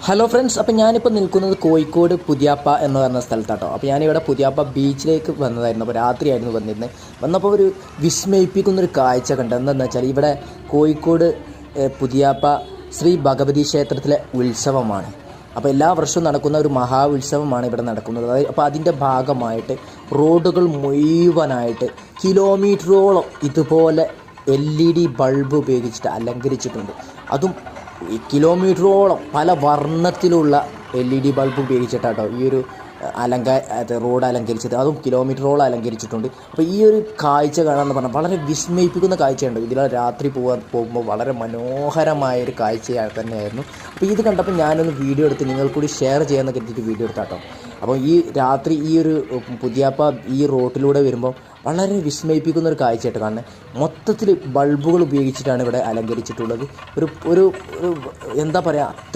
Hello friends, അപ്പോൾ ഞാനിപ്പോൾ നിൽക്കുന്നത് കോഴിക്കോട് പുതിയാപ്പ എന്ന് പറഞ്ഞ സ്ഥലത്താട്ടോ. അപ്പോൾ ഞാനിവിടെ പുതിയാപ്പ ബീച്ചിലേക്ക് വന്നതായിരുന്നു. അപ്പോൾ രാത്രിയായിരുന്നു വന്നിരുന്നത്. വന്നപ്പോൾ ഒരു വിസ്മയിപ്പിക്കുന്നൊരു കാഴ്ച കണ്ടത്. എന്താണെന്ന് വെച്ചാൽ ഇവിടെ കോഴിക്കോട് പുതിയാപ്പ ശ്രീ ഭഗവതി ക്ഷേത്രത്തിലെ ഉത്സവമാണ്. അപ്പോൾ എല്ലാ വർഷവും നടക്കുന്ന ഒരു മഹാ ഉത്സവമാണ് ഇവിടെ നടക്കുന്നത്. അപ്പോൾ അതിൻ്റെ ഭാഗമായിട്ട് റോഡുകൾ മുഴുവനായിട്ട് കിലോമീറ്ററോളം ഇതുപോലെ LED ബൾബ് ഉപയോഗിച്ചിട്ട് അലങ്കരിച്ചിട്ടുണ്ട്. അതും ഈ കിലോമീറ്ററോളം പല വർണ്ണത്തിലുള്ള LED ബൾബ് ഉപയോഗിച്ചിട്ടാട്ടോ ഈ ഒരു റോഡ് അലങ്കരിച്ചത്. അതും കിലോമീറ്ററോളം അലങ്കരിച്ചിട്ടുണ്ട്. അപ്പോൾ ഈ ഒരു കാഴ്ച കാണാമെന്ന് പറഞ്ഞാൽ വളരെ വിസ്മയിപ്പിക്കുന്ന കാഴ്ചയുണ്ട്. ഇതിലെ രാത്രി പോകുമ്പോൾ വളരെ മനോഹരമായൊരു കാഴ്ച തന്നെയായിരുന്നു. അപ്പോൾ ഇത് കണ്ടപ്പോൾ ഞാനൊന്ന് വീഡിയോ എടുത്ത് നിങ്ങൾ കൂടി ഷെയർ ചെയ്യാമെന്ന് കരുതിയിട്ട് വീഡിയോ എടുത്താട്ടോ. അപ്പോൾ ഈ രാത്രി ഈ ഒരു പുതിയാപ്പ ഈ റോട്ടിലൂടെ വരുമ്പോൾ വളരെ വിസ്മയിപ്പിക്കുന്ന ഒരു കാഴ്ചയായിട്ട് കാണുന്നത്. മൊത്തത്തിൽ ബൾബുകൾ ഉപയോഗിച്ചിട്ടാണ് ഇവിടെ അലങ്കരിച്ചിട്ടുള്ളത്. ഒരു എന്താ പറയുക,